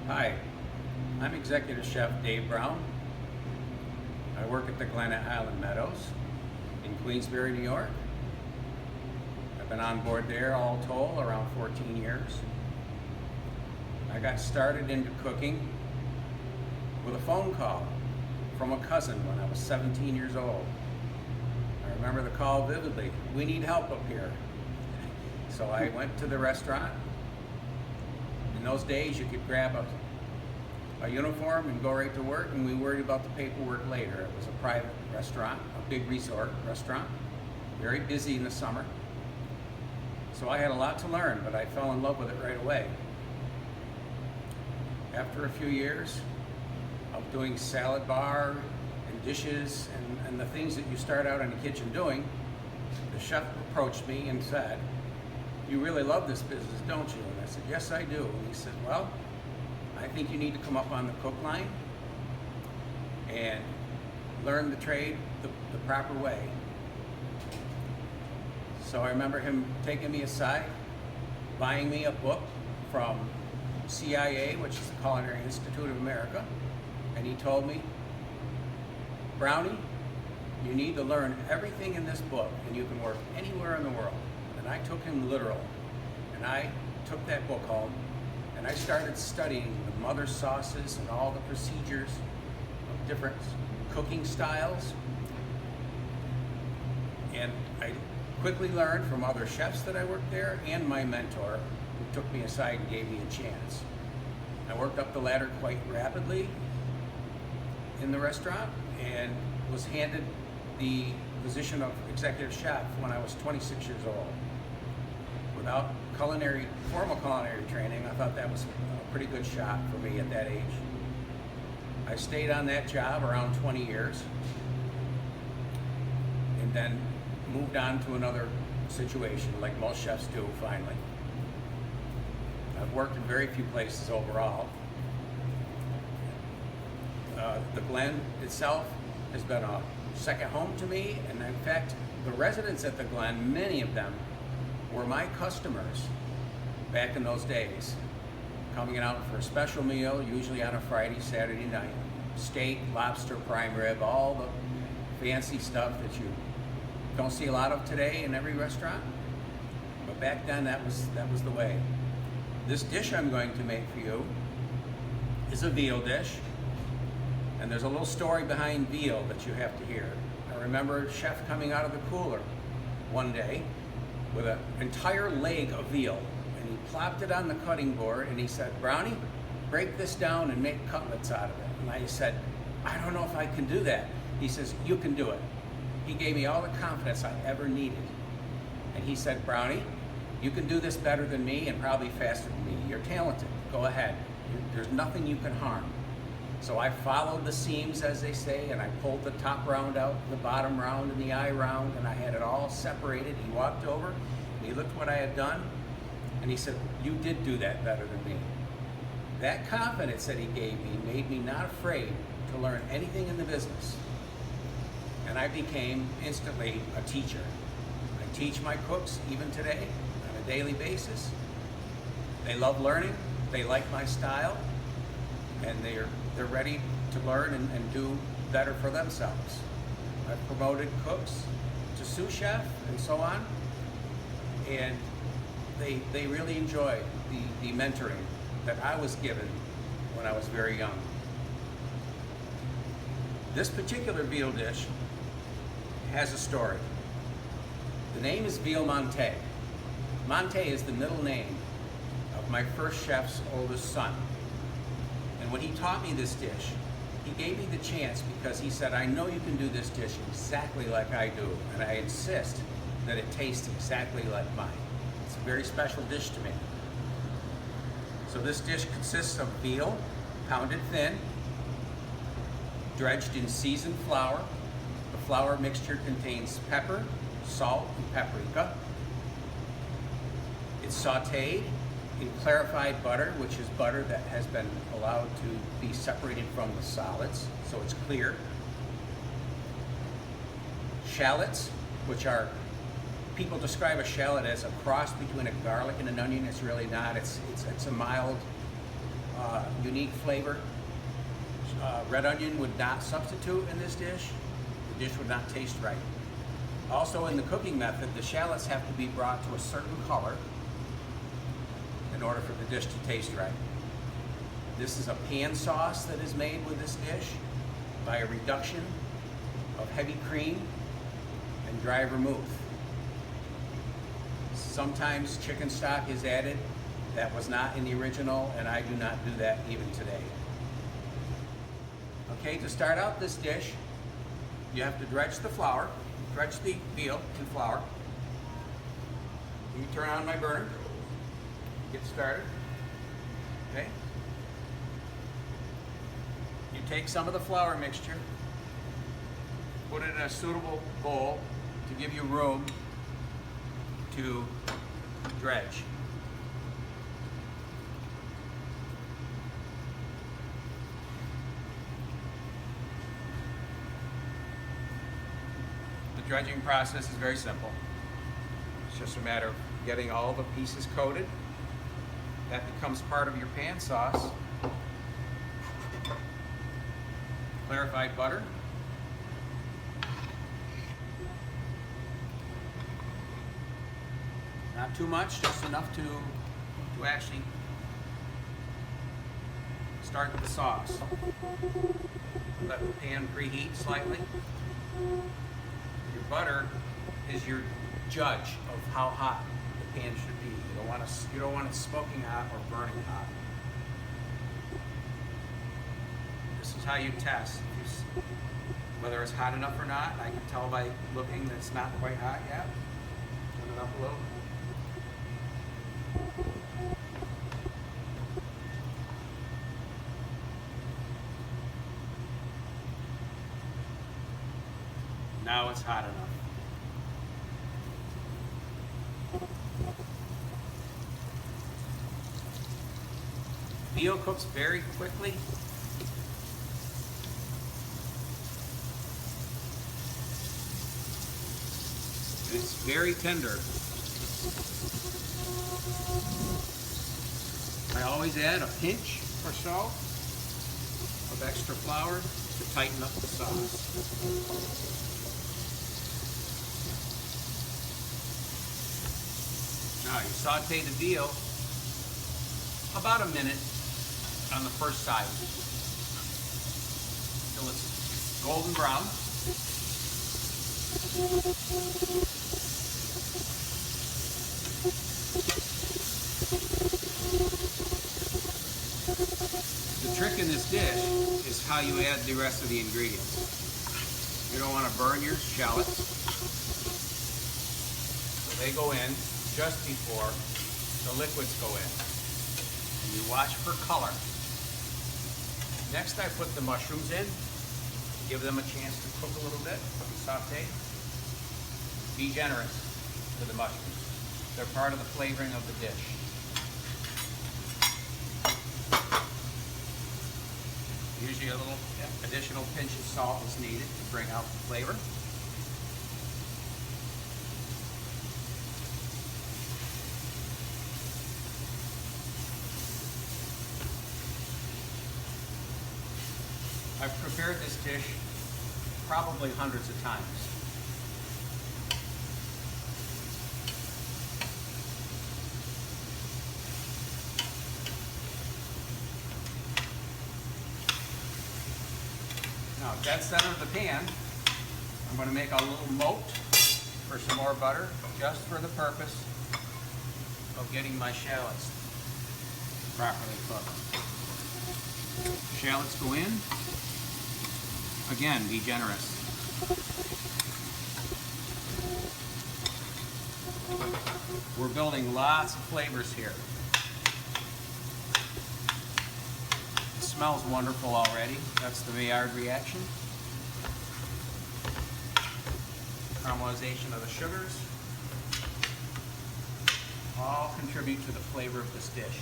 Hi, I'm Executive Chef Dave Brown. I work at the Glen at Highland Meadows in Queensbury, New York. I've been on board there all told around 14 years. I got started into cooking with a phone call from a cousin when I was 17 years old. I remember the call vividly. "We need help up here." So I went to the restaurant. In those days, you could grab a uniform and go right to work, and we worried about the paperwork later. It was a private restaurant, a big resort restaurant, very busy in the summer. So I had a lot to learn, but I fell in love with it right away. After a few years of doing salad bar and dishes and the things that you start out in the kitchen doing, the chef approached me and said, "You really love this business, don't you?" And I said, "Yes, I do." And he said, "Well, I think you need to come up on the cook line and learn the trade the proper way." So I remember him taking me aside, buying me a book from CIA, which is the Culinary Institute of America, and he told me, "Brownie, you need to learn everything in this book and you can work anywhere in the world." And I took him literal, and I took that book home and I started studying the mother sauces and all the procedures of different cooking styles. And I quickly learned from other chefs that I worked there and my mentor, who took me aside and gave me a chance. I worked up the ladder quite rapidly in the restaurant and was handed the position of executive chef when I was 26 years old. Without formal culinary training, I thought that was a pretty good shot for me at that age. I stayed on that job around 20 years and then moved on to another situation like most chefs do finally. I've worked in very few places overall. The Glen itself has been a second home to me, and in fact, the residents at the Glen, many of them, were my customers back in those days, coming out for a special meal, usually on a Friday, Saturday night. Steak, lobster, prime rib, all the fancy stuff that you don't see a lot of today in every restaurant. But back then, that was the way. This dish I'm going to make for you is a veal dish. And there's a little story behind veal that you have to hear. I remember a chef coming out of the cooler one day with an entire leg of veal, and he plopped it on the cutting board and he said, "Brownie, break this down and make cutlets out of it." And I said, "I don't know if I can do that." He says, "You can do it." He gave me all the confidence I ever needed. And he said, "Brownie, you can do this better than me and probably faster than me. You're talented. Go ahead. There's nothing you can harm." So I followed the seams, as they say, and I pulled the top round out, the bottom round, and the eye round, and I had it all separated. He walked over, and he looked what I had done, and he said, "You did do that better than me." That confidence that he gave me made me not afraid to learn anything in the business. And I became instantly a teacher. I teach my cooks even today on a daily basis. They love learning, they like my style, and they're ready to learn and do better for themselves. I've promoted cooks to sous chef and so on, and they really enjoy the mentoring that I was given when I was very young. This particular veal dish has a story. The name is Veal Montee. Montee is the middle name of my first chef's oldest son. And when he taught me this dish, he gave me the chance because he said, "I know you can do this dish exactly like I do, and I insist that it tastes exactly like mine." It's a very special dish to me. So this dish consists of veal, pounded thin, dredged in seasoned flour. The flour mixture contains pepper, salt, and paprika. It's sautéed in clarified butter, which is butter that has been allowed to be separated from the solids, so it's clear. Shallots, which are, people describe a shallot as a cross between a garlic and an onion. It's really not. It's a mild unique flavor. Red onion would not substitute in this dish. The dish would not taste right. Also, in the cooking method, the shallots have to be brought to a certain color in order for the dish to taste right. This is a pan sauce that is made with this dish by a reduction of heavy cream and dry vermouth. Sometimes chicken stock is added. That was not in the original, and I do not do that even today. Okay, to start out this dish, you have to dredge the flour, dredge the veal in flour. Let me turn on my burner, get started. Okay. You take some of the flour mixture, put it in a suitable bowl to give you room to dredge. The dredging process is very simple. It's just a matter of getting all the pieces coated. That becomes part of your pan sauce. Clarified butter. Not too much, just enough to actually start the sauce. Let the pan preheat slightly. Your butter is your judge of how hot the pan should be. You don't want it smoking hot or burning hot. This is how you test whether it's hot enough or not. I can tell by looking that it's not quite hot yet. Turn it up a little. Now it's hot enough. Veal cooks very quickly. It's very tender. I always add a pinch or so of extra flour to tighten up the sauce. Now you saute the veal about a minute on the first side until it's golden brown. The trick in this dish is how you add the rest of the ingredients. You don't want to burn your shallots, so they go in just before the liquids go in. And you watch for color. Next I put the mushrooms in, give them a chance to cook a little bit, saute. Be generous with the mushrooms. They're part of the flavoring of the dish. Usually a little additional pinch of salt is needed to bring out the flavor. I've prepared this dish probably hundreds of times. Now, at that center of the pan, I'm going to make a little moat for some more butter, just for the purpose of getting my shallots properly cooked. Shallots go in. Again, be generous. We're building lots of flavors here. It smells wonderful already. That's the Maillard reaction. Caramelization of the sugars all contribute to the flavor of this dish.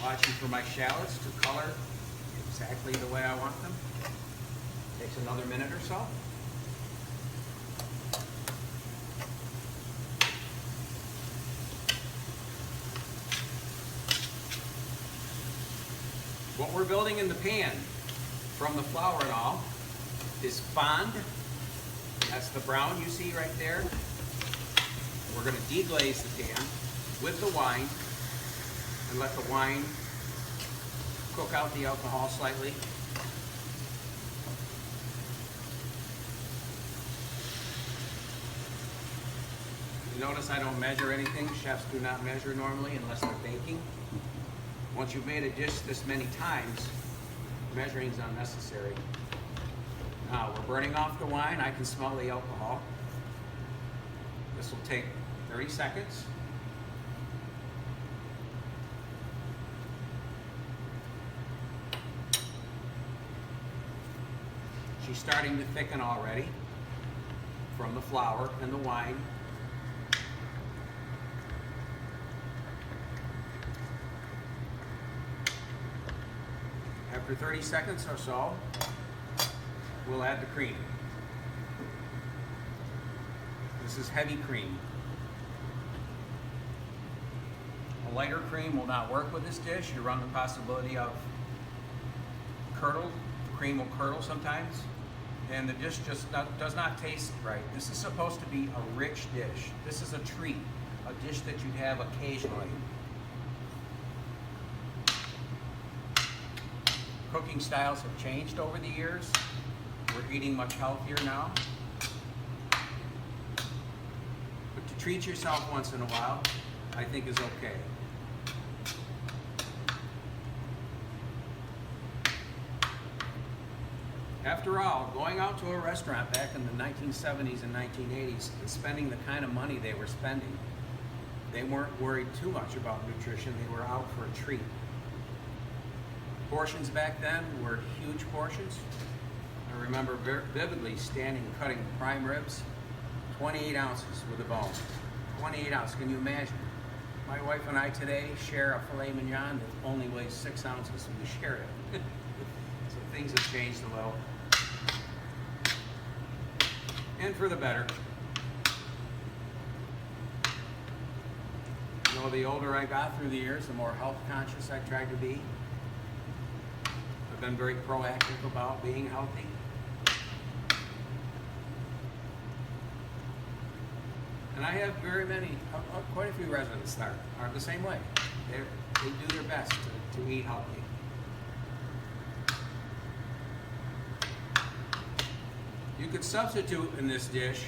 Watching for my shallots to color exactly the way I want them. Takes another minute or so. What we're building in the pan from the flour and all is fond. That's the brown you see right there. We're going to deglaze the pan with the wine and let the wine cook out the alcohol slightly. You notice I don't measure anything. Chefs do not measure normally unless they're baking. Once you've made a dish this many times, measuring is unnecessary. Now we're burning off the wine. I can smell the alcohol. This will take 30 seconds. She's starting to thicken already from the flour and the wine. After 30 seconds or so, we'll add the cream. This is heavy cream. A lighter cream will not work with this dish. You run the possibility of curdle. The cream will curdle sometimes, and the dish just does not taste right. This is supposed to be a rich dish. This is a treat, a dish that you have occasionally. Cooking styles have changed over the years. We're eating much healthier now. But to treat yourself once in a while, I think is okay. After all, going out to a restaurant back in the 1970s and 1980s and spending the kind of money they were spending, they weren't worried too much about nutrition. They were out for a treat. Portions back then were huge portions. I remember vividly standing cutting prime ribs, 28 ounces with a bone. 28 ounces, can you imagine? My wife and I today share a filet mignon that only weighs 6 ounces, and we share it. So things have changed a little. And for the better. You know, the older I got through the years, the more health conscious I tried to be. I've been very proactive about being healthy. And I have quite a few residents that are the same way. They do their best to eat healthy. You could substitute in this dish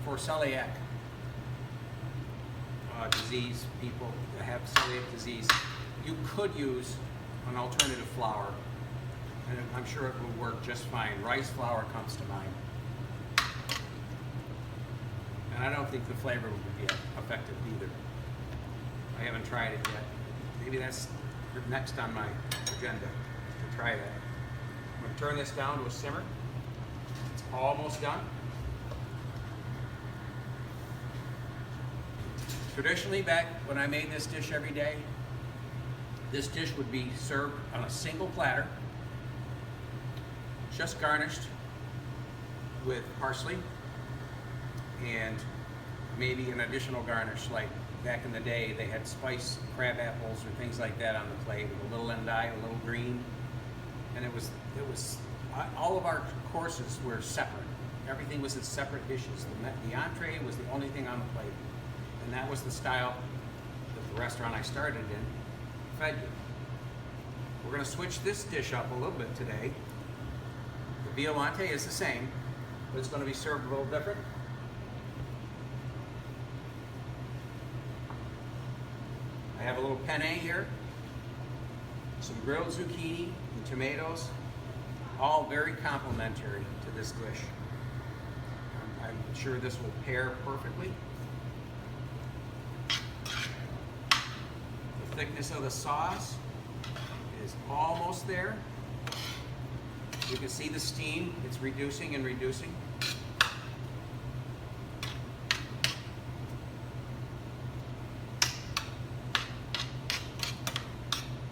for celiac disease, people that have celiac disease. You could use an alternative flour, and I'm sure it will work just fine. Rice flour comes to mind. And I don't think the flavor would be effective either. I haven't tried it yet. Maybe that's next on my agenda, to try that. I'm going to turn this down to a simmer. It's almost done. Traditionally, back when I made this dish every day, this dish would be served on a single platter, just garnished with parsley and maybe an additional garnish, like back in the day they had spiced crab apples or things like that on the plate with a little endive, a little green, and it was all of our courses were separate. Everything was in separate dishes. The entree was the only thing on the plate, and that was the style that the restaurant I started in fed you. We're going to switch this dish up a little bit today. The veal Montee is the same, but it's going to be served a little different. I have a little penne here, some grilled zucchini and tomatoes, all very complementary to this dish. I'm sure this will pair perfectly. The thickness of the sauce is almost there. You can see the steam, it's reducing and reducing.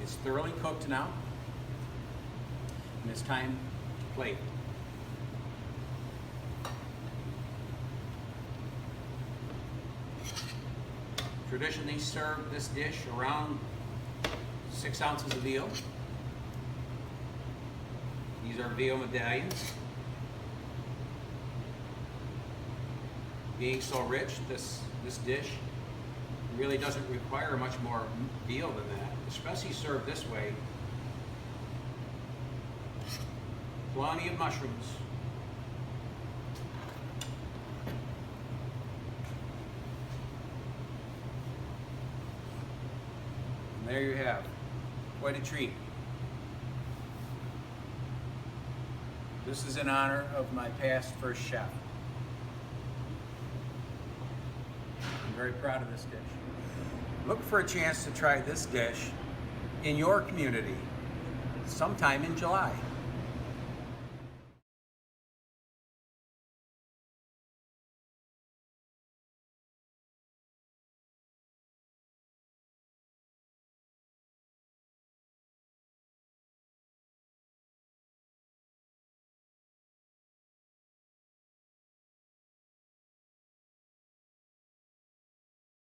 It's thoroughly cooked now, and it's time to plate. Traditionally serve this dish around 6 ounces of veal. These are veal medallions. Being so rich, this dish really doesn't require much more veal than that, especially served this way. Plenty of mushrooms. And there you have, quite a treat. This is in honor of my past first chef. I'm very proud of this dish. Look for a chance to try this dish in your community sometime in July.